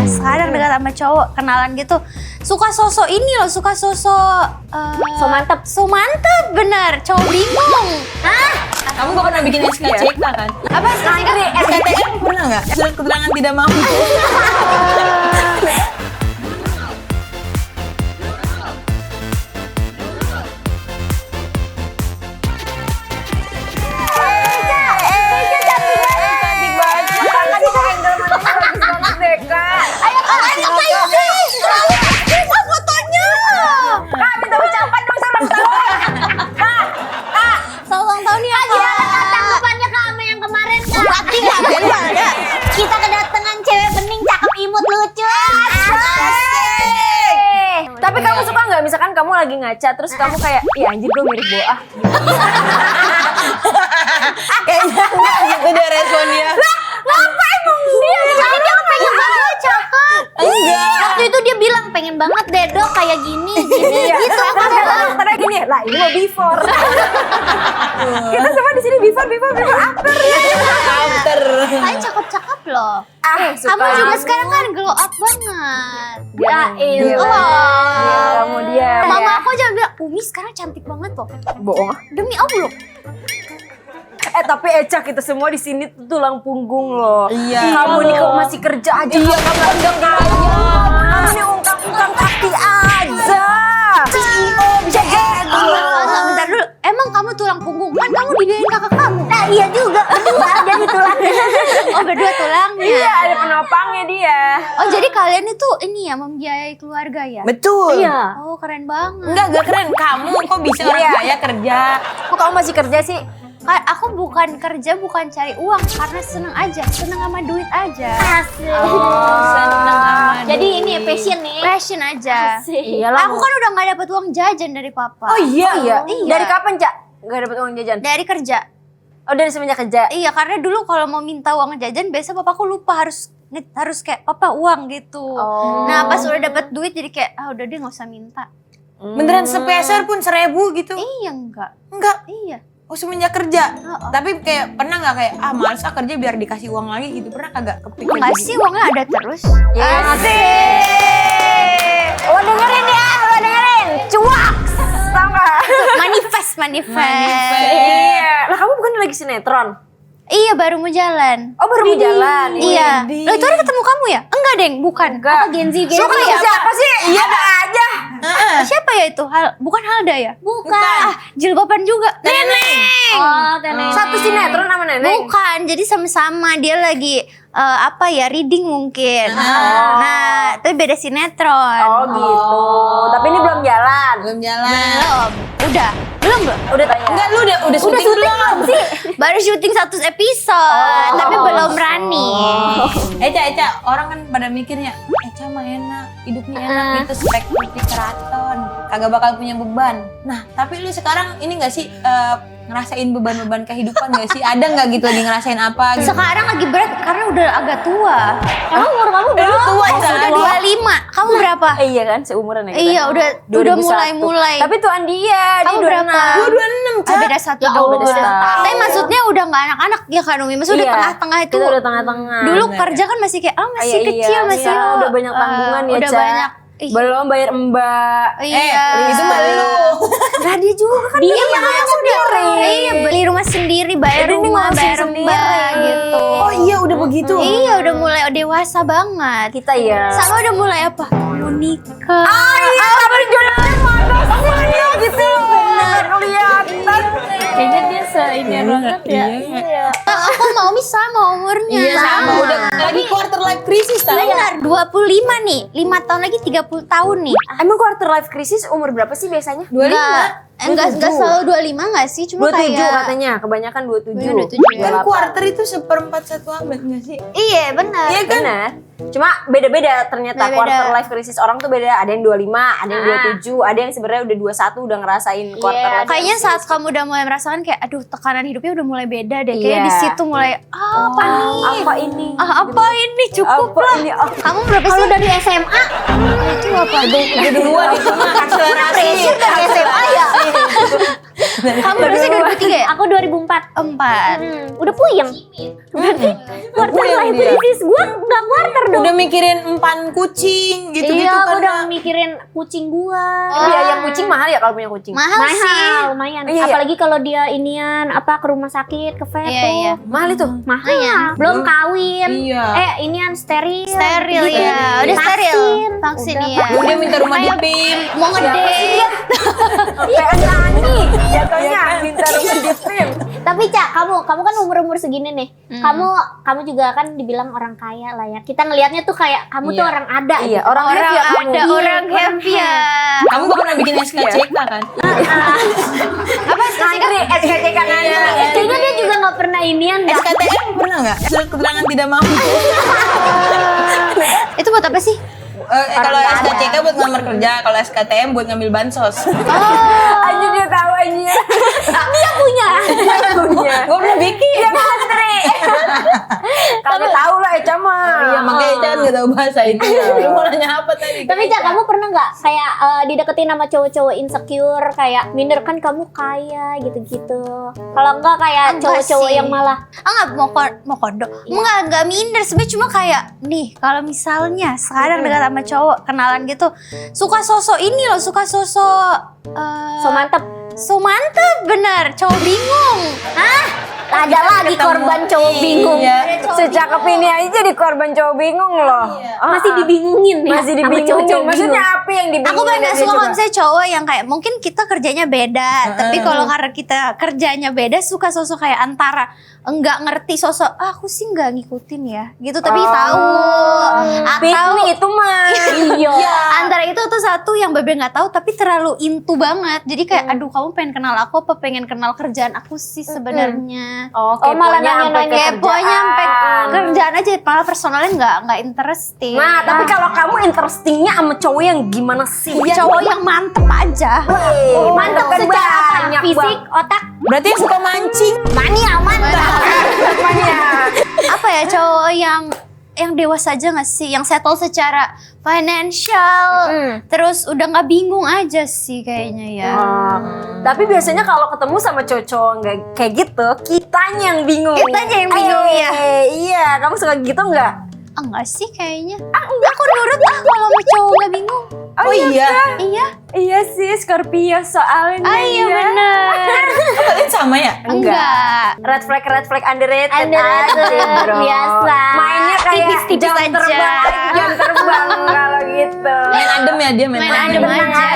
sekarang dekat sama cowok, kenalan gitu. Suka sosok ini loh, suka sosok so mantep bener, cowok bingung. Kamu gak pernah bikin SKCK kan? Apa SKCK? SKTM pernah nggak? Surat keterangan tidak mampu. Kita kedatangan cewek bening, cakep, imut, lucu. Tapi kamu suka nggak misalkan kamu lagi ngaca terus kamu kayak, ih anjir gue mirip Boah. Kayaknya enggak gitu dia responnya. Ngapa emang dia? Jadi dia pengen banget cakep. Enggak. Waktu itu dia bilang pengen banget deh dok kayak gini gitu. Karena gini ya, lah ini mau before. Kita semua di sini before after ya. After. Kalian cakep-cakep loh. Suka. Kamu juga sekarang kan glow up banget. Dia kamu dia. Mama aku aja bilang, Umi sekarang cantik banget loh. Bohong. Demi Allah. Tapi Eca kita semua di sini tuh tulang punggung loh. Iya. Kamu nih kalau masih kerja aja. Iya, kamu enggak kaya. Kamu nih ungkap-ungkap kaki aja. CEO bisa jadi. Bentar dulu, emang kamu tulang punggung? Kan kamu dibiayain kakak kamu. Nah iya juga, berdua jadi tulangnya. Oh berdua tulangnya. Iya, ada penopangnya dia. Oh jadi kalian itu ini ya membiayai keluarga ya? Betul. Iya. Oh keren banget. Enggak keren. Kamu kok bisa orang kaya kerja? Kok kamu masih kerja sih? Aku bukan kerja, bukan cari uang karena seneng aja, seneng sama duit aja. Asik. Seneng amat. Jadi ini ya passion nih. Passion aja. Iyalah. Aku kan udah nggak dapat uang jajan dari papa. Oh iya. Iya. Dari kapan, Cak? Gak dapet uang jajan? Dari kerja. Oh, dari semenjak kerja. Iya, karena dulu kalau mau minta uang jajan biasa papaku lupa harus kayak papa uang gitu. Oh. Nah, pas udah dapat duit jadi kayak udah deh nggak usah minta. Beneran sepeser pun 1.000 gitu? Iya enggak. Enggak. Iya. Oh semenjak kerja? Oh. Tapi kayak pernah nggak kayak males kerja biar dikasih uang lagi gitu? Pernah kagak kepikir Enggak gitu? sih, uangnya ada terus. Asik. Lo dengerin ya, lo dengerin. Cuak. Tau gak? Manifest. Iya. Lah kamu bukan lagi sinetron? Iya, baru mau jalan. Oh baru mau jalan? Iya. Widih. Lo itu hari ketemu kamu ya? Enggak, Deng, bukan. Enggak. Gen Z Suka ya? siapa sih? Iya ada aja. Siapa ya itu? Bukan Halda ya? Bukan. Jilbaban juga. Neneng. Oh, teneng. Satu sinetron sama Neneng? Bukan, jadi sama-sama dia lagi reading mungkin. Nah, tapi beda sinetron. Oh gitu. Tapi ini belum jalan. Belum jalan. Belum. Udah tanya. Enggak, lu udah syuting belum? Baru syuting 1 episode, tapi belum running. Eca, orang kan pada mikirnya, Eca mah enak, hidupnya enak gitu, seperti keraton, kagak bakal punya beban. Nah, tapi lu sekarang ini gak sih ngerasain beban-beban kehidupan gak sih? Ada gak gitu lagi ngerasain apa gitu? Sekarang lagi berat karena udah agak tua. Emang umur kamu berapa? tua Oh, sudah 25. Kamu berapa? Iya kan, seumuran ya kita. Iya, udah 2001. mulai. Tapi tuan dia Kamu berapa? Gua 26, Ca. Beda 1 Ya Allah, beda setahun. Tapi maksudnya udah nggak anak-anak ya kan Umi? Maksudnya udah Iya. tengah-tengah itu. Kita udah tengah-tengah. Dulu Bener. kerja kan masih kayak masih Iya, kecil, masih sekarang udah banyak tanggungan ya, udah Ca. banyak. Ih, Belum bayar mbak. iya. Itu mah lu. Lah dia juga kan Dia yang sendiri. Iya, beli rumah sendiri, bayar Jadi dia rumah, ngurusin bayar sendiri. mbak gitu. Oh iya, udah begitu. Iya, udah mulai dewasa banget. Kita ya. Sama udah mulai apa? Mau nikah. Iya, kabar jodohnya mana semuanya gitu. Bener, kelihatan. Kayaknya dia ini banget ya. Iya. Aku mau sama umurnya. Iya sama, udah lagi quarter life crisis tau. Benar, 25 nih. 5 tahun lagi 30 tahun nih. Emang quarter life crisis umur berapa sih biasanya? 25. Enggak selalu 25 enggak sih? Cuma 27 kayak katanya, kebanyakan 27. Iya, 27 ya. Kan quarter itu 1/4 1 abad gak sih? Iya, benar. Iya kan? Benar. Cuma beda-beda ternyata Beda-beda. quarter life crisis orang tuh beda. Ada yang 25, ada yang 27, ada yang sebenarnya udah 21 udah ngerasain quarter life Kayaknya crisis. saat kamu udah mulai merasakan kayak aduh tekanan hidupnya udah mulai beda deh. Kayaknya Iya. di situ mulai apa nih? Apa ini? Apa ini cukup Apa lah. ini? Oh. Kamu berapa sih? Kalau dari SMA, Itu apa? Kedua itu mah akselerasi. dari SMA ya. Kamu berapa sih 2003 ya? Aku 2004. 4. Udah puyeng. Berarti quarter Puyeng life dia. crisis gue nggak quarter udah mikirin empan kucing gitu-gitu Iya, aku kan. udah mikirin kucing gua. Biaya kucing mahal ya kalau punya kucing? Mahal sih. lumayan. Iya, iya. Apalagi kalau dia inian ke rumah sakit, ke vet Iya, tuh. iya. Mahal itu? Mahal. Belum kawin. Iya. Inian steril. Steril Gitu. ya. Udah steril. Vaksin. Vaksin Udah, ya. Udah minta rumah di PIM. Mau ngedate. Kayak nyanyi jatuhnya minta rumah di PIM. Tapi Cak, kamu kan umur segini nih. Kamu juga kan dibilang orang kaya lah ya. Kita ngelihatnya tuh kayak kamu tuh Iya. orang ada. Iya, gitu. orang Orang heavy ya kamu. ada, orang happy ya. Kamu gak pernah bikin SKCK kan? Apa Ngantri, SKCK ngantri. Kayaknya dia juga nggak pernah inian dah. SKTM pernah nggak? Surat keterangan tidak mampu. Itu buat apa sih? Kalau SKCK buat ngelamar kerja, kalau SKTM buat ngambil bansos. Aja dia tahu aja. Dia punya. Punya. Gue belum bikin. Ngantri. Kamu tahu lah Eca mah. Iya makanya jangan gak tahu bahasa ini. Lu mau nanya apa tadi? Tapi Cak, kamu pernah nggak kayak dideketin sama cowok-cowok insecure kayak minder kan kamu kaya gitu-gitu. Kalau enggak kayak Enggak cowok-cowok sih. yang malah Enggak mau kondo. Enggak minder sebenarnya, cuma kayak nih kalau misalnya sekarang dekat sama cowok kenalan gitu suka sosok ini loh, suka sosok so mantep. so mantep bener, cowok bingung. Ada lagi korban cowok bingung. Iya. Secakep ini aja jadi korban cowok bingung loh. Masih dibingungin ya. Masih sama dibingungin. cowok-cowok Maksudnya bingung. apa yang dibingungin? Aku banyak dia suka coba? kalau misalnya cowok yang kayak mungkin kita kerjanya beda, tapi kalau karena kita kerjanya beda suka sosok kayak antara enggak ngerti sosok aku sih enggak ngikutin ya gitu, tapi tahu Pick atau me itu mah. Iya. antara itu tuh satu yang bebe nggak tahu tapi terlalu into banget, jadi kayak aduh kamu pengen kenal aku apa pengen kenal kerjaan aku sih sebenarnya. Oh, malah keponya sampai ke Keponya sampai kerjaan. kerjaan aja, malah personalnya nggak interesting. Nah, tapi kalau kamu interestingnya sama cowok yang gimana sih? cowok yang mantep aja. Mantep kan secara apa? banyak Fisik, otak. Berarti yang suka mancing. Mania, mantap. Apa ya, cowok yang dewasa aja nggak sih, yang settle secara financial, terus udah nggak bingung aja sih kayaknya ya. Tapi biasanya kalau ketemu sama cowok nggak kayak gitu, kitanya yang bingung. Kitanya yang bingung, ya. Iya, kamu suka gitu nggak? Enggak sih kayaknya. Aku nurut kalau sama cowok nggak bingung. Oh iya. Iya. Iya sih, Scorpio soalnya. Iya bener. Kalian sama ya? Enggak. Red flag underrated. Underrated, aja, bro. biasa. Mainnya kayak Tipis-tipis jam aja. terbang, jam terbang kalau gitu. Main adem ya dia main Main adem. adem aja.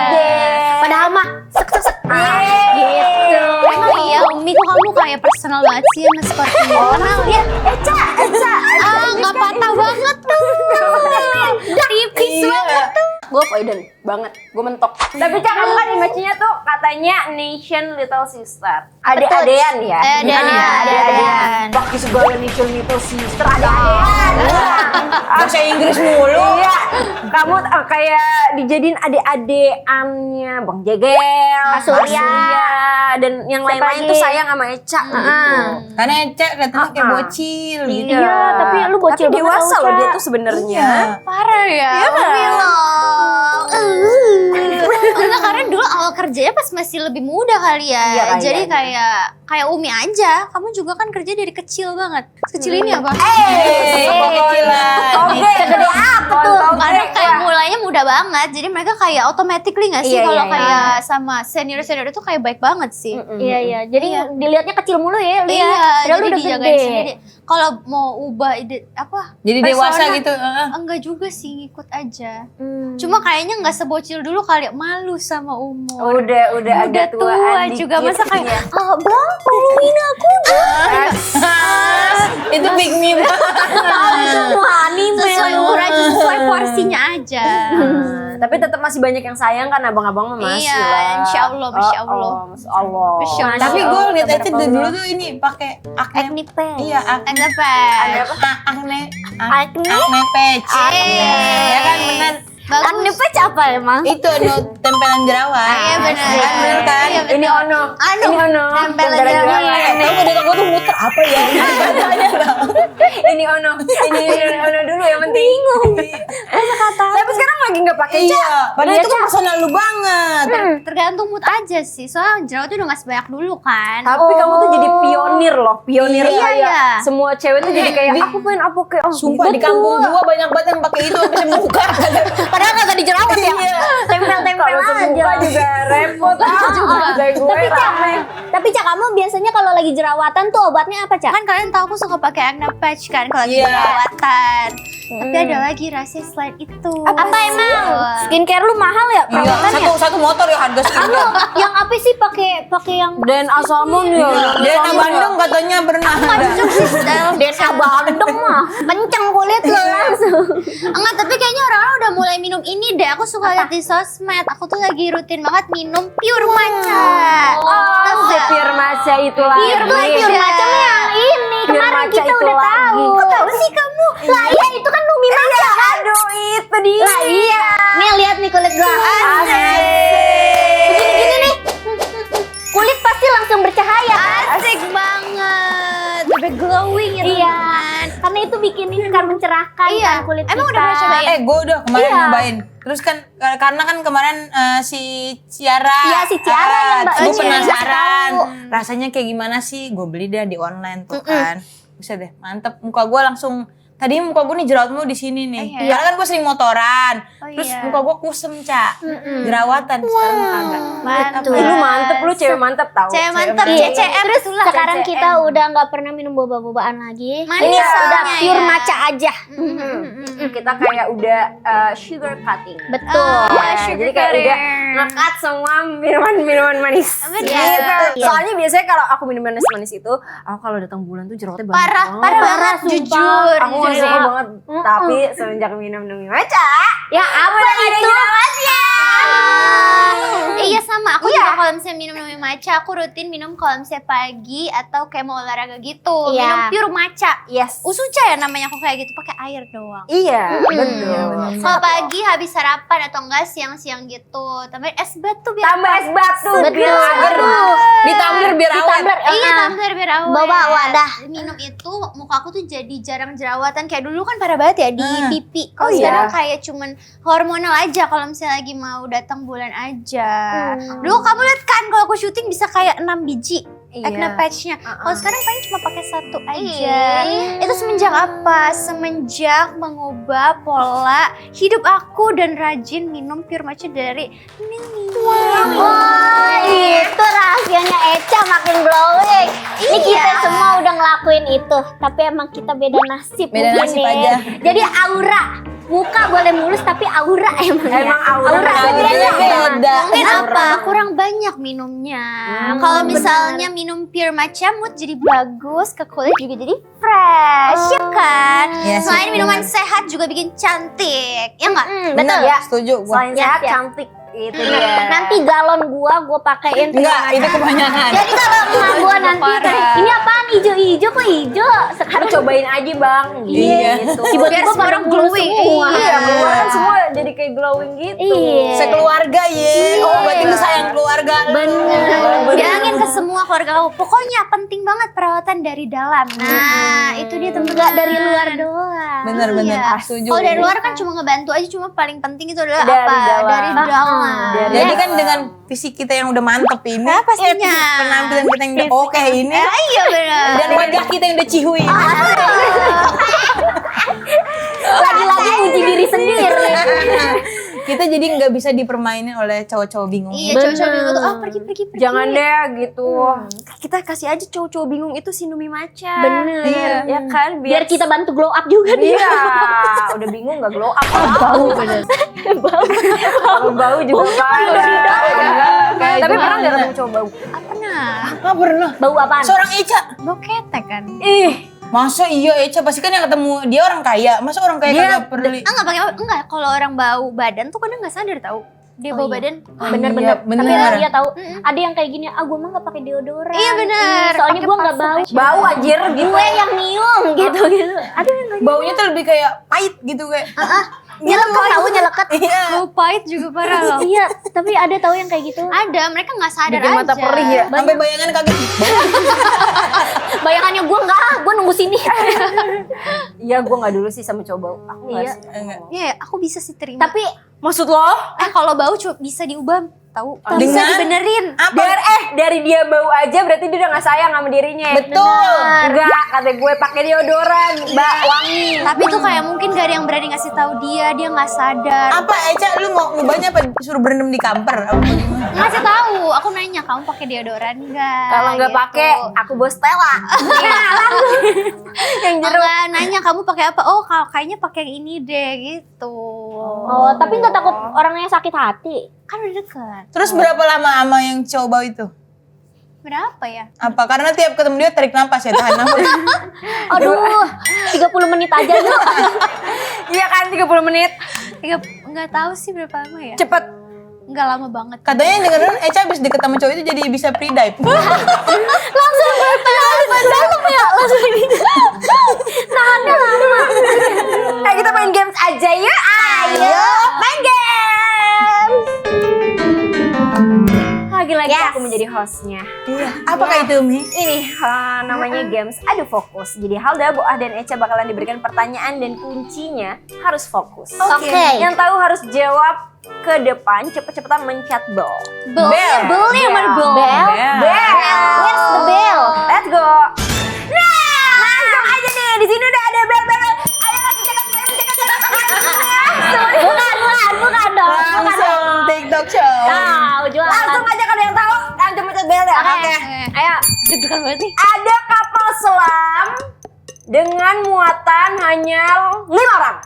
Padahal mah sek. Gitu. Emang iya, Umi kok kamu kayak personal banget sih sama Scorpio. Kenal ya? Eca. Nggak patah banget tuh. Tipis banget tuh. Gue Poiden banget, gue mentok. Tapi Cak, kamu kan image-nya tuh katanya nation little sister. Ade-adean ya? Ade-adean. Pakai segala nation little sister, ade-adean. Bahasa Inggris mulu. Iya, kamu kayak dijadiin ade-adeannya Bang Jegel, Surya, dan yang siapa lain-lain lagi? tuh sayang sama Eca gitu. Karena Ece katanya kayak bocil gitu. Iya, tapi lu bocil Tapi banget dewasa tau, loh dia Cak. tuh sebenarnya. Iya. Parah ya. Iya kan? Umi loh. Enggak, karena dulu awal kerjanya pas masih lebih muda kali ya. Iya, Jadi iya. kayak Umi aja. Kamu juga kan kerja dari kecil banget. Kecil ini apa? Kecilan. Oke, Segede apa tuh? Karena kayak mulainya muda banget. Jadi mereka kayak automatically nggak sih Iya, kalau iya, kayak sama senior-senior itu kayak baik banget sih. Iya. Jadi dilihatnya kecil mulu ya, lu ya. Iya, Padahal lu jadi udah dijagain gede. sendiri. Kalau mau ubah ide apa? Jadi persona, dewasa gitu. Enggak juga sih, ngikut aja. Cuma kayaknya nggak sebocil dulu kali, malu sama umur. Udah agak tua tuaan juga, dikit. masa kayak Iya. abang tolongin aku dong. Itu big me Semua anime. Sesuai umur aja, sesuai porsinya aja. Tapi tetap masih banyak yang sayang kan abang-abang mah masih Iya, lah. insya Allah, masya Allah. Masya Allah. Masya Allah. Tapi gue liat Ece dari dulu tuh ini pakai acne. Acne pen. Iya, acne. Agak apa? Acne. Acne? Acne patch. Eh. Ya kan bener. Bagus. Acne patch apa emang? Itu tempelan jerawat. Iya benar. Bener kan? Iya, betul. Ini ono. Anu, Ini ono. tempelan Tempelan jerawat. jerawat. Tahu gak gue tuh muter apa ya? Ini ono. Ini ono dulu yang penting. Bingung. Tapi sekarang lagi nggak pakai Ca. Iya. Padahal itu kan personal lu banget. Tergantung mood aja sih. Soalnya jerawat udah gak sebanyak dulu kan. Tapi kamu tuh jadi pionir loh, pionir Iya, kayak iya. semua cewek tuh jadi kayak aku pengen apa kayak Sumpah di kampung gua banyak banget yang pakai itu sampai semuka. Padahal kagak dijerawat ya. Tempel-tempel kalau semuka aja. juga repot juga kayak gue. Tapi Cak, kamu biasanya kalau lagi jerawatan tuh obatnya apa, Cak? Kan kalian tahu aku suka pakai acne patch kan kalau lagi Iya. jerawatan. Tapi ada lagi rahasia selain itu. Apa emang? Skincare lu mahal ya? Iya, Perawatannya? satu motor ya harga segitu. Yang apa sih pakai yang Dan asalmon ya. Dena Bandung katanya pernah ada. Desa Bandung mah kenceng kulit lu langsung. Enggak, tapi kayaknya orang-orang udah mulai minum ini deh. Aku suka lihat di sosmed. Aku tuh lagi rutin banget minum pure matcha. Tahu Si nggak? Pure Matcha itu lagi. Pure macam yang ini Pure kemarin matcha kita itu udah lagi. tahu. Kok Tahu sih kamu? Lah iya itu kan Numi Matcha kan? Aduh itu dia. Lah iya. Nih lihat nih kulit gua. Begini-gini nih. Kulit pasti langsung bercahaya kan? Asik banget. Udah glowing ya Iya. teman. Karena itu bikin ini kan mencerahkan Iya. kan kulit Emang kita. udah pernah cobain? Gue udah kemarin Iya. nyobain. Terus kan karena kan kemarin si Ciara. Iya, si Ciara yang Mbak gue Ciara penasaran tahu. rasanya kayak gimana sih. Gue beli deh di online tuh kan. Bisa deh, mantep. Muka gue langsung. Tadi muka gue nih jerawat mulu di sini nih. Iya. Karena kan gue sering motoran. Oh, Terus iya. muka gue kusem, Ca. Jerawatan sekarang mah kagak. Betul. Lu mantep, lu cewek mantep tau. Cewek mantep, Iya. CCM Terus itulah. sekarang kita udah nggak pernah minum boba-bobaan lagi. Manis Ini udah soalnya pure ya. matcha aja. Kita kayak udah sugar cutting. Betul. Ah, Jadi sugar kayak udah coating. nge-cut semua minuman manis. Bener. Gitu. Iya. Soalnya biasanya kalau aku minum manis itu, aku kalau datang bulan tuh jerawatnya banyak Parah banget. banget, sumpah. jujur. Aku gak jujur. suka banget. Tapi semenjak minum Numi Matcha, Ya apa itu? Iya sama, aku juga kalau misalnya minum matcha, aku rutin minum kalau misalnya pagi atau kayak mau olahraga gitu. Iya. Minum pure matcha. yes. Usuca ya namanya aku kayak gitu, pakai air doang. Iya, betul. Kalau pagi habis sarapan atau enggak siang-siang gitu, tambahin es batu biar Tambah es batu, Betul. biar agar Ditumbler biar awet. Tumbler, Iya, tumbler biar awet. Bawa wadah. Minum itu muka aku tuh jadi jarang jerawatan. Kayak dulu kan parah banget ya di pipi. Kalau Oh, iya. sekarang kayak cuman hormonal aja kalau misalnya lagi mau datang bulan aja. Dulu kamu lihat kan kalau aku syuting bisa kayak 6 biji Iya. acne patch-nya. Kalau sekarang paling cuma pakai 1 aja. Itu semenjak apa? Semenjak mengubah pola hidup aku dan rajin minum pure matcha dari Mimi. Wah, itu rahasianya Eca makin glowing. Ini kita semua udah ngelakuin itu, tapi emang kita beda nasib. Beda mungkin nasib ya. aja. Jadi aura, muka boleh mulus tapi aura emang. ya. Emang aura bedanya beda. Mungkin apa? Kurang banyak minumnya. Kalau misalnya minum pure matcha mood jadi bagus, ke kulit juga jadi fresh, ya kan? Iya sih, Selain minuman benar. sehat juga bikin cantik, ya nggak? Bener, Betul. setuju gua. Selain Ya, sehat, ya. cantik. Itu dia. Nanti galon gua pakein. Enggak, itu kebanyakan. Jadi kalau emak gua nanti Parah. ini apaan hijau-hijau kok hijau? Sekarang Lu cobain aja bang. Iya. Gitu. tiba-tiba Biar semua pada orang mulus glowing. semua. Iya, keluar kan semua jadi kayak glowing gitu. Iya. Sekeluarga ye. Oh, berarti lu sayang keluarga. Bener. Bilangin ke semua keluarga kamu. Pokoknya penting banget perawatan dari dalam. Nah, itu dia temen Nggak dari luar doang. Bener-bener, Iya. setuju. Kalau dari luar kan cuma ngebantu aja, cuma paling penting itu adalah Dari apa? dalam. Dari dalam. Jadi kan dengan fisik kita yang udah mantep ini, pastinya. penampilan kita yang udah oke ini, Iya benar. dan wajah kita yang udah cihui ini. Lagi-lagi uji diri sendiri. Kita jadi nggak bisa dipermainin oleh cowok-cowok bingung. Iya, cowok-cowok bingung tuh, oh pergi. Jangan deh gitu. Kita kasih aja cowok-cowok bingung itu si Numi Matcha. Bener. Iya. Ya kan Biar kita bantu glow up juga dia. Iya, udah bingung nggak glow up. Bau bener. Bau juga kan. Tapi pernah nggak ketemu cowok bau? Pernah. Nggak pernah. Bau apaan? Seorang Eca. Bau ketek kan? Ih, Masa iya Eca pasti kan yang ketemu dia orang kaya. Masa orang kaya Dia- kagak perlu. Enggak pakai enggak kalau orang bau badan tuh kadang nggak sadar tahu. Dia bau badan. Bener-bener. bener. Tapi dia tahu. Ada yang kayak gini, gue mah nggak pakai deodoran. Iya, bener. Soalnya Pakai gue nggak parfum bau. aja. bau anjir gitu. Gue yang nyium gitu. Ada yang nggak Baunya tuh lebih kayak pahit gitu kayak. Nyeleket tahu nyeleket. Iya. Bau pahit juga parah loh. Iya, tapi ada tahu yang kayak gitu. Ada, mereka nggak sadar Bikin aja. mata perih ya. Sampai bayangan kaget. Bayangannya gue enggak, gue nunggu sini. Iya, gue nggak dulu sih sama coba. Aku nggak Iya. sih. Enggak. Iya, aku bisa sih terima. Tapi Maksud lo? kalau bau cuma bisa diubah, tahu? Bisa Dengan? dibenerin. Apa? Dari dia bau aja berarti dia udah nggak sayang sama dirinya. Betul. Enggak, kata gue pakai deodoran, Mbak, wangi. Tapi tuh kayak mungkin gak ada yang berani ngasih tahu dia nggak sadar. Apa Eca lu mau ngubahnya apa suruh berendam di kamper? Apa gimana? Ngasih tahu, aku nanya kamu pakai deodoran nggak? Kalau nggak Gitu. pakai, aku bawa Stella. yang jeruk. Nanya kamu pakai apa? Oh, kayaknya pakai yang ini deh gitu. oh, tapi nggak takut orangnya sakit hati. Kan udah dekat. Terus berapa lama sama yang cowok bau itu? Berapa ya? Apa? Karena tiap ketemu dia tarik nafas ya, tahan nafas. Aduh, 30 menit aja yuk. Iya kan, 30 menit. Nggak tahu sih berapa lama ya. Cepet. Nggak lama banget. Katanya yang dengerin Eca abis deket sama cowok itu jadi bisa free dive. Langsung dalam ya, langsung ini. Nahannya lama. Kita main games aja ya. Ayo, main games. Lagi-lagi Yes. aku menjadi hostnya. Iya. Apakah itu Mi? Ini namanya games adu fokus. Jadi Halda, Boah, dan Eca bakalan diberikan pertanyaan dan kuncinya harus fokus. Oke. Yang tahu harus jawab ke depan, cepet-cepetan mencet bell. Bel yang mana bel? Bel. Where's the bell? Let's go. Nah, langsung aja nih. Di sini udah ada bel-bel. Ayo langsung cekat. Bukan dong. Langsung TikTok show. Tahu jualan. Langsung aja kalau yang tahu, langsung mencet bel ya. Oke. Ayo, deg-degan banget nih. Ada kapal selam dengan muatan hanya 5 orang.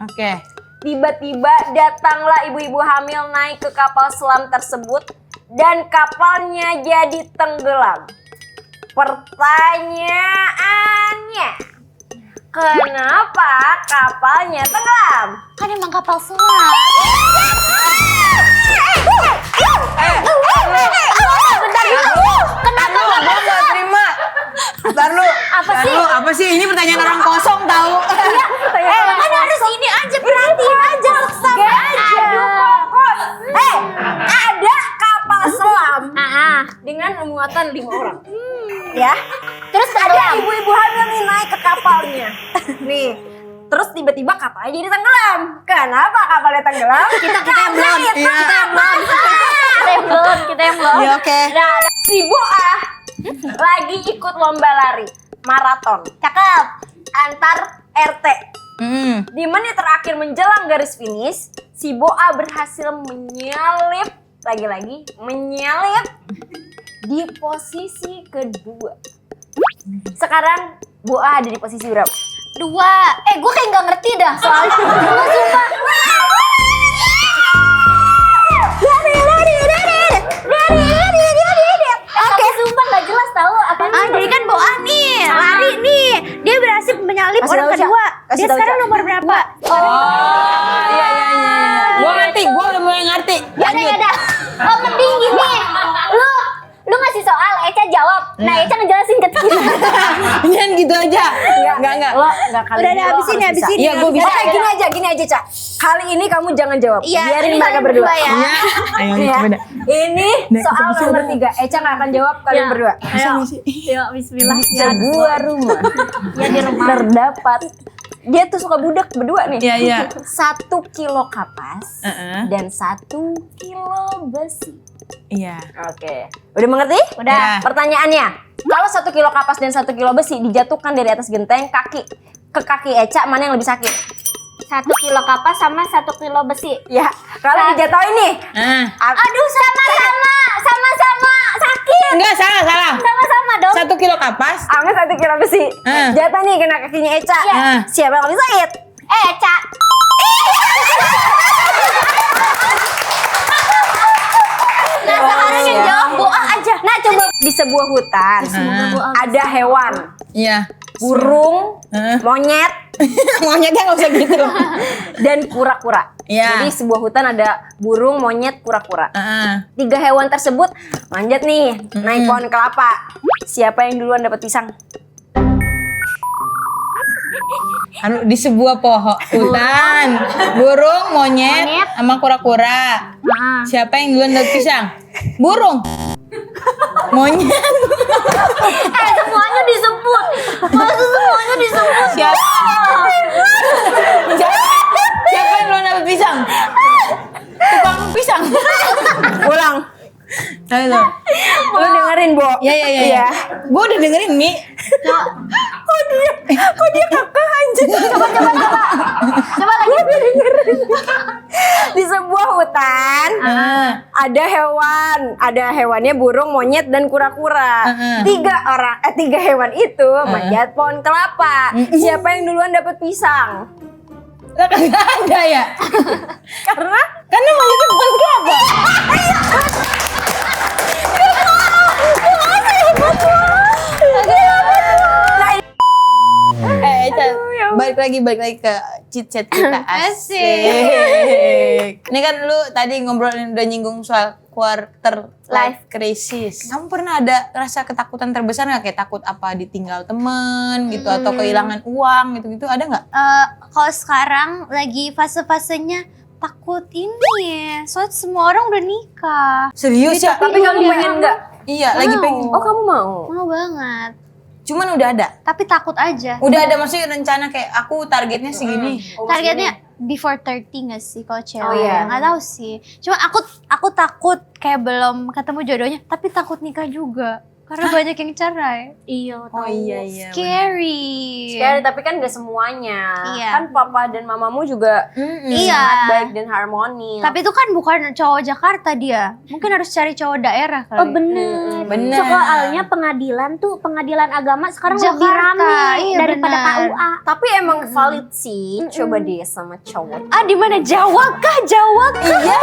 Oke. Tiba-tiba datanglah ibu-ibu hamil naik ke kapal selam tersebut dan kapalnya jadi tenggelam. Pertanyaannya, kenapa kapalnya tenggelam? Kan emang kapal selam. Kenapa? Gue gak terima. Ntar lu. Apa sih? Ini pertanyaan orang kosong tahu. Kan harus ini aja, perhatiin aja. Ada kapal selam Ah, dengan muatan 5 orang. ya. Terus Ada tenggelam. ibu-ibu hamil nih naik ke kapalnya. Nih. Terus tiba-tiba kapalnya jadi tenggelam. Kenapa kapalnya tenggelam? Kita yang belum. Iya. Kita yang belum. Iya oke. Nah, si Boah lagi ikut lomba lari maraton. Cakep. Antar RT. Di menit terakhir menjelang garis finish, si Boah berhasil menyalip di posisi kedua. Sekarang Boah ada di posisi berapa? 2. Gue kayak nggak ngerti dah soalnya. Gue sumpah. Oke, sumpah nggak jelas tahu apa. Jadi kan Boah nih, lari nih. Dia berhasil menyalip Kasih orang tahu, Ca. kedua. Kasih Dia tahu, sekarang Ca. nomor berapa? Iya. Gue ngerti. Gue udah mulai ngerti. Yaudah. Oh, mending gini. Lu ngasih soal, Eca jawab. Nah, Eca ngejelasin ke kita. Jangan gitu aja. Enggak. Lo nggak kali Udah ini lo habisin. harus bisa. Iya, gue bisa. Oke, gini aja, Cak. Kali ini kamu jangan jawab. Iya, Biarin ini mereka kalian berdua. berdua ya. Ayo Nih ya. coba. Ini Nah, soal kita bisa nomor dong. 3. Eca nggak akan jawab, kalian berdua. Ayo, bismillah. Sebuah rumah Ya di rumah. terdapat. Dia tuh suka budak berdua nih. Iya. 1 kilo kapas Heeh. dan 1 kilo besi. Iya. Oke. Udah mengerti? Udah. Pertanyaannya, kalau 1 kilo kapas dan 1 kilo besi dijatuhkan dari atas genteng ke kaki Eca, mana yang lebih sakit? 1 kilo kapas sama 1 kilo besi. Ya, kalau dijatuhin nih. Aduh, sama-sama sakit. Enggak, salah. Sama-sama dong. 1 kilo kapas. Sama 1 kilo besi. Jatuh nih kena kakinya Eca. Siapa yang lebih sakit? Eca. Nah, sekarang yang jawab Boah aja. Nah, coba di sebuah hutan ada hewan, Iya. burung, monyet, Monyetnya nggak usah gitu. dan kura-kura. Iya. Jadi sebuah hutan ada burung, monyet, kura-kura. Heeh. 3 hewan tersebut manjat nih, naik pohon kelapa. Siapa yang duluan dapat pisang? Di sebuah hutan, burung, monyet, sama kura-kura. Siapa yang duluan dapet pisang? Burung. Monyet. Semuanya disebut. Masa semuanya disebut? Siapa yang duluan dapet pisang? Tukang pisang. Ulang. Ayo. Lu dengerin, Bo. Iya. Gue udah dengerin, Mi. Kok dia kekeh anjir. Coba lagi. Di sebuah hutan ada hewannya burung, monyet dan kura-kura. Tiga hewan itu manjat pohon kelapa. Siapa yang duluan dapat pisang? Lah kagak ada ya? Karena manjat pohon kelapa. Balik lagi ke chit chat kita. Asik. Ini kan lu tadi ngobrolin udah nyinggung soal quarter life crisis. Kamu pernah ada rasa ketakutan terbesar nggak, kayak takut apa ditinggal temen gitu atau kehilangan uang gitu ada nggak? Kalau sekarang lagi fase-fasenya takut ini, soalnya semua orang udah nikah. Serius ya? tapi kamu pengen nggak? Iya, lagi pengen. Oh, kamu mau? Mau banget, Cuman udah ada. tapi takut aja. Udah ada maksudnya rencana kayak aku targetnya segini. Targetnya before 30 gak sih kalau cewek? Oh, iya. Nggak tahu sih. Cuma aku takut kayak belum ketemu jodohnya, tapi takut nikah juga. Karena banyak yang cerai. Iya. Oh iya. Scary. Sekali, tapi kan gak semuanya. Iya. Kan papa dan mamamu juga Iya. sangat baik dan harmoni. Tapi itu kan bukan cowok Jakarta dia. Mungkin harus cari cowok daerah kali. Oh bener. Bener. Soalnya pengadilan agama sekarang lebih Jakarta, rame iya daripada benar. KUA. Tapi emang valid sih. Coba deh sama cowok. Di mana Jawa kah? Jawa kah? Iya.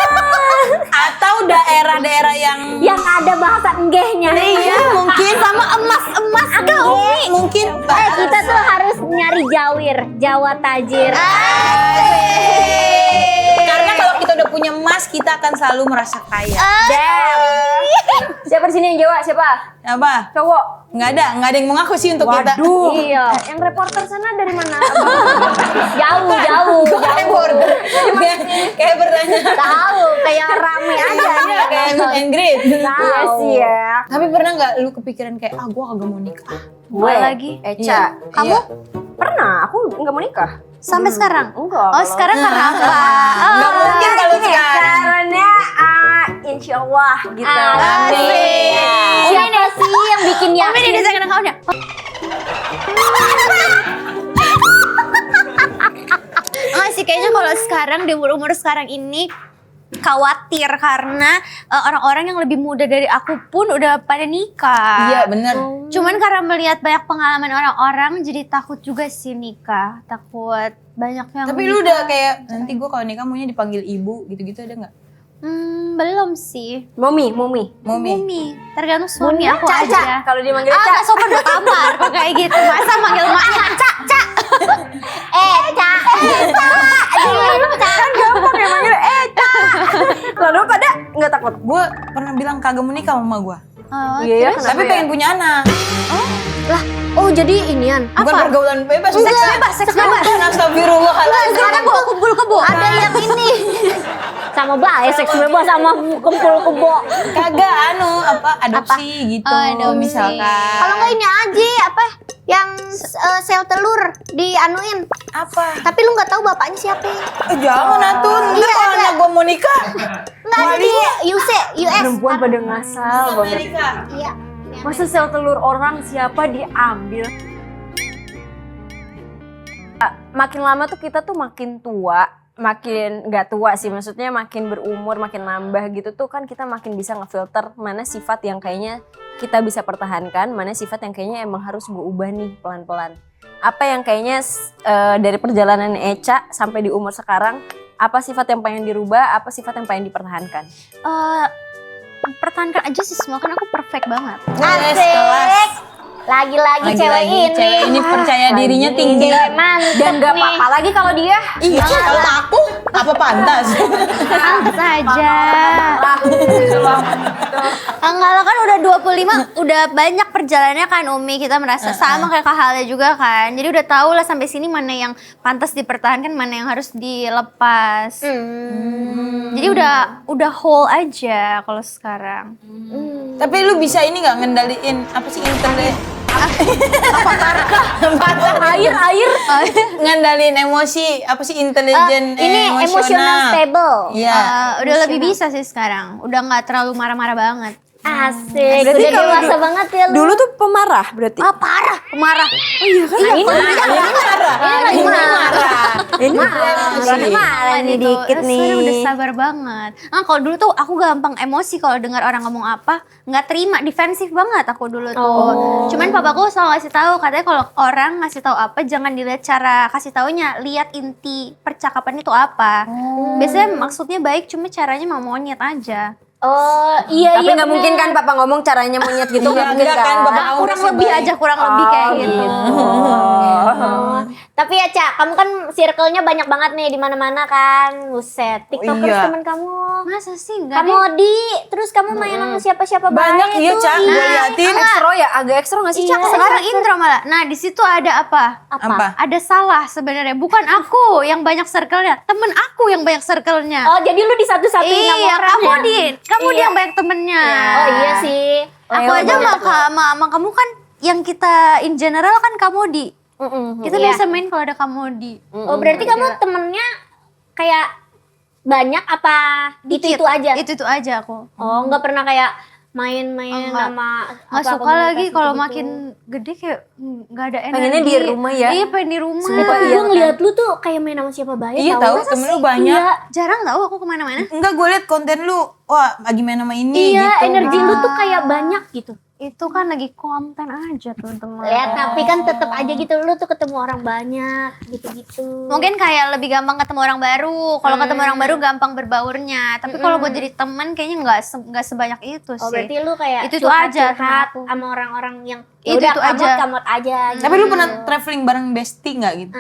Atau daerah-daerah yang Yang ada bahasa enggehnya. iya mungkin sama emas mungkin Kita tuh harus nyari jawir, Jawa tajir. karena kalau kita udah punya emas kita akan selalu merasa kaya. Siapa di sini yang Jawa? Siapa? Apa? Cowok. Nggak ada yang mau ngaku sih untuk kita. Iya. Yang reporter sana dari mana? Jauh. Kayak border. Kayak bertanya. Tahu, kayak rame aja. Kayak meet and greet. Iya sih ya. Tapi pernah nggak lu kepikiran kayak gue kagak mau nikah? Gue lagi? Eca. Kamu? Pernah, aku nggak mau nikah. Sampai sekarang? Enggak. Oh sekarang karena apa? Nggak mungkin kalau sekarang. Karena insya Allah gitu. Amin. Siapa sih yang bikin Umi yakin? di second account-nya. Enggak sih, kayaknya kalau sekarang di umur-umur sekarang ini khawatir karena orang-orang yang lebih muda dari aku pun udah pada nikah. Iya bener. Cuman karena melihat banyak pengalaman orang-orang jadi takut juga sih nikah. Takut banyak yang Tapi lu udah kayak nanti gue kalau nikah maunya dipanggil ibu gitu-gitu ada nggak? Belum sih. Momi. Mumi, tergantung suami aku aja. Kalau dia manggil Ah, Ca. gak sopan buat kamar kok kayak gitu. Masa manggil emaknya Cak. Kan gampang ya manggil Ca. Lalu pada nggak takut? Gue pernah bilang kagak mau nikah sama gue. Oh, Iya ya. Tapi pengen punya anak. Oh jadi inian. Bukan pergaulan bebas. seks bebas. Astagfirullahaladzim. Sekarang gua kumpul kebo. Ada yang ini. Sama bae seks bebas sama kumpul kebo. Kagak adopsi gitu. Oh, adopsi. Misalkan. Kalau nggak ini aja apa? Yang sel telur dianuin. apa? Tapi lu nggak tahu bapaknya siapa? Jangan atuh. Ntar Iya, kalau ada. anak gue mau nikah. Nggak ada di US. Perempuan pada ngasal banget. Iya. Masa sel telur orang siapa diambil? Makin lama tuh kita tuh makin tua, makin nggak tua sih, maksudnya makin berumur, makin nambah gitu tuh kan kita makin bisa ngefilter mana sifat yang kayaknya kita bisa pertahankan, mana sifat yang kayaknya emang harus gue ubah nih pelan-pelan. Apa yang kayaknya dari perjalanan Eca sampai di umur sekarang, apa sifat yang pengen dirubah, apa sifat yang pengen dipertahankan? Pertahankan aja sih semua, kan aku perfect banget. Asik. Lagi-lagi cewek ini. Cewek ini percaya dirinya tinggi. Cewek mantep Dan gak nih. apa-apa lagi kalau dia Iya, kalau aku Apa pantas? Pantes aja. Enggak lah kan udah 25, udah banyak perjalanannya kan Umi. Kita merasa sama kayak Kak Halnya juga kan. Jadi udah tahu lah sampai sini mana yang pantas dipertahankan, mana yang harus dilepas. Jadi udah whole aja kalau sekarang. Tapi lu bisa ini nggak ngendaliin apa sih internet? Air. Ngendaliin emosi apa sih intelijen Ini emotional stable. Iya. Udah lebih bisa sih sekarang. Udah nggak terlalu marah-marah banget. Asik. Berarti Udah kalau dewasa banget ya lu. Dulu tuh pemarah berarti. Parah, pemarah. Ini Marah nih dikit nih. Sekarang udah sabar banget. Kalau dulu tuh aku gampang emosi kalau dengar orang ngomong apa, nggak terima, defensif banget aku dulu tuh. Cuman papaku selalu ngasih tahu, katanya kalau orang ngasih tahu apa jangan dilihat cara kasih taunya, lihat inti percakapan itu apa. Biasanya maksudnya baik, cuma caranya mau monyet aja. Oh iya Tapi nggak mungkin kan papa ngomong caranya monyet gitu, nggak mungkin enggak kan, kan? Bapak kamu Kurang pasti lebih baik. aja, kurang lebih kayak gitu. Tapi ya Cak, kamu kan circle-nya banyak banget nih di mana-mana kan. Buset, TikTokers iya. temen kamu. Masa sih enggak Kamu di, terus kamu main sama siapa-siapa Banyak baik iya tuh. Cak, gue liatin. Ekstro ya, agak ekstro nggak sih Iya. Cak? Sekarang intro malah. Nah, di situ ada apa? Apa? Ada salah sebenarnya. Bukan aku yang banyak circle-nya, temen aku yang banyak circle-nya. Oh, jadi lu di satu-satuin nama Iya, orang kamu ya? kamu Iya. yang banyak temennya. Oh iya sih. Aku Leo aja banget. sama kamu kan yang kita in general kan kamu di. Kita Iya. biasa main kalau ada kamu di. Oh, berarti kamu temennya kayak banyak apa itu-itu aja? Itu aja aku. Oh, nggak pernah kayak main-main Enggak. sama Nggak apa, suka lagi komunitas kalau gitu-gitu. makin gede kayak nggak ada energi. Pengennya di rumah ya? Iya, pengen di rumah. Sumpah, gue ngeliat lu tuh kayak main sama siapa baik. Iya tahu, Masa temen lu sih? banyak. Iya, Jarang tahu aku kemana-mana. Enggak, gue liat konten lu, wah lagi main sama ini iya gitu. energi lu tuh kayak banyak gitu. Itu kan lagi konten aja teman-teman. Ya, tapi kan tetep aja gitu lu tuh ketemu orang banyak gitu-gitu. Mungkin kayak lebih gampang ketemu orang baru. Kalau ketemu orang baru gampang berbaurnya. Tapi kalau buat jadi teman kayaknya nggak sebanyak itu sih. Oh, berarti lu kayak Itu aja curhat sama aku. sama orang-orang yang Itu udah aja. kamot aja. Tapi lu pernah traveling bareng bestie nggak gitu?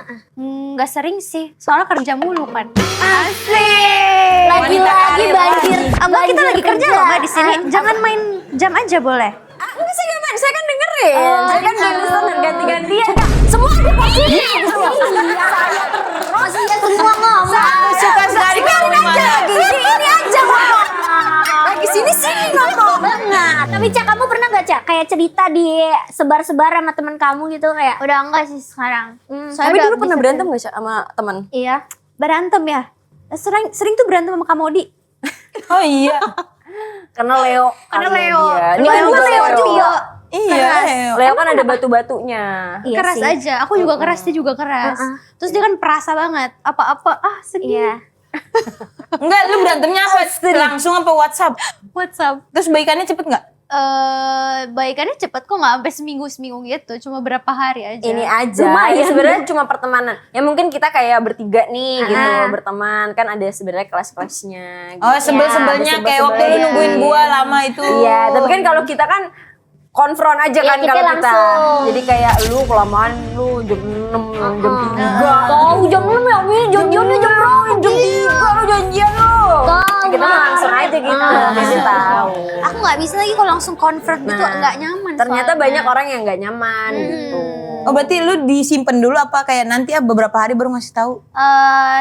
Nggak sering sih. Soalnya kerja mulu kan. Asik. Lagi-lagi banjir. Mbak kita lagi kerja loh Mbak di sini. Jangan main jam aja boleh. Enggak saya nggak main, saya kan dengerin. Saya kan listener ganti-gantian. Semua ada posisi. Maksudnya semua ngomong. Suka sekali kamu mana? Ini aja ngomong. Lagi sini ngomong. Banget. Tapi Cak, kamu pernah gak Cak kayak cerita di sebar-sebar sama temen kamu gitu kayak Udah enggak sih sekarang. Tapi dulu pernah berantem nggak Cak sama teman? Iya. Berantem ya. Sering tuh berantem sama Kamodi. Oh iya. Karena Leo. Karena kali ya Leo. dia. Ini Leo kan juga Leo Leo. juga. Iya. Leo kan ada batu-batunya. Iya Keras sih. aja. Aku juga keras, dia juga keras. Terus dia kan perasa banget. Apa-apa sedih. Iya. Enggak, lu berantemnya apa? Langsung apa WhatsApp? WhatsApp. Terus baikannya cepet nggak? Baikannya cepet kok, nggak sampai seminggu gitu, cuma berapa hari aja. Ini aja. Lumayan. Ini sebenarnya cuma pertemanan. Ya mungkin kita kayak bertiga nih gitu berteman, kan ada sebenarnya kelas-kelasnya. Gitu. Oh sebel-sebelnya ada kayak waktu lu sebel-sebelnya. nungguin gua lama itu. Iya, tapi kan kalau kita kan konfront aja Iya, kan kita kalau kita. langsung. Jadi kayak lu kelamaan lu jam 6, jam 3. Tahu jam 6 ya, Wi. Janjiannya jam berapa? Jam 3 lu janjian lu. Tahu, Kita mah langsung aja gitu, kasih tahu. Aku nggak bisa lagi kalau langsung confront gitu, Nah, nggak nyaman. Ternyata soalnya. banyak orang yang nggak nyaman gitu. Oh berarti lu disimpan dulu apa kayak nanti beberapa hari baru ngasih tahu?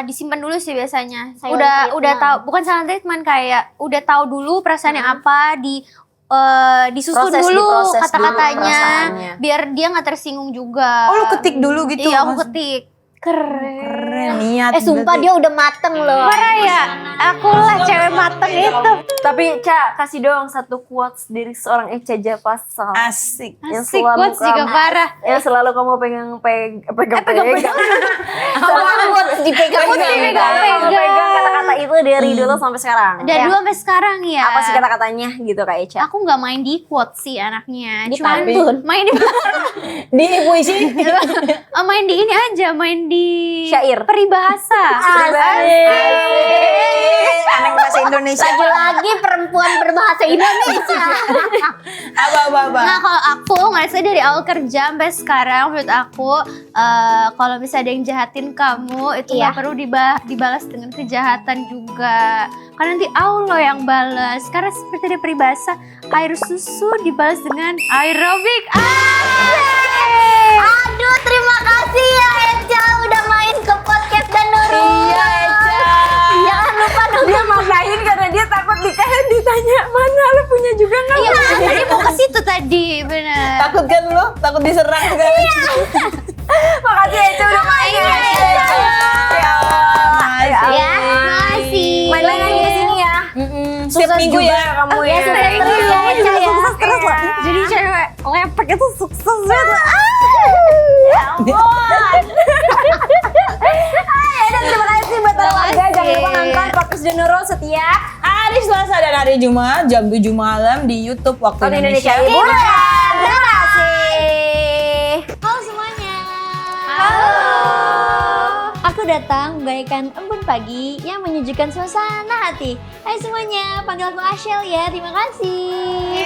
Disimpan dulu sih biasanya. Silent udah treatment. tahu, bukan silent treatment, kayak udah tahu dulu perasaannya apa, disusun Proses, dulu diproses dulu kata-katanya perasaannya. biar dia nggak tersinggung juga. Oh lu ketik dulu gitu? Iya, aku Maksud- ketik. Keren, niat. Sumpah berarti. dia udah mateng loh. Parah ya, aku lah cewek mateng itu. Tapi Ca, kasih dong satu quotes dari seorang Echa Japasal. Asik. Yang Asik, selalu quotes juga kamu- parah. Yang selalu kamu pegang. Quotes dipegang-pegang. Pegang kata-kata itu dari dulu sampai sekarang. Dan dulu sampai sekarang ya. Apa sih kata-katanya gitu Kak Echa? Aku nggak main di quote sih anaknya. Di Cuman pantun. main di Di puisi. main di ini aja, main di Syair. peribahasa. Asik. anak bahasa Indonesia. Lagi-lagi perempuan berbahasa Indonesia. Apa. Nah kalau aku ngerasa dari awal kerja sampai sekarang menurut aku kalau misalnya ada yang jahatin kamu itu Iya. nggak perlu dibalas dengan kejahatan juga. Karena nanti Allah yang balas. Karena seperti ada peribahasa air susu dibalas dengan aerobik. Aduh, terima kasih ya Eca udah main ke podcast dan Nurul. Iya, Eca. Jangan lupa dong. Dia maksain karena dia takut ditanya mana lu punya juga nggak? Iya, tadi mau ke situ tadi, benar. Takut kan lo? Takut diserang kan? Makasih Eca udah main ya. Ya, makasih. Main lagi ke sini ya. Setiap minggu ya. kamu Ya, sukses terus ya Eca ya. Terus loh, jadi cewek lepek itu sukses banget. Terima kasih buat warga. Jangan lupa nonton podcast The Nurul setiap Hari Selasa dan hari Jumat jam 7 malam di YouTube Waktu Waktu Indonesia Indonesia. Hiburan. Terima kasih. Halo semuanya. Halo. Aku datang bagaikan embun pagi yang menyejukkan suasana hati. Hai semuanya, panggil aku Ashel ya. Terima kasih.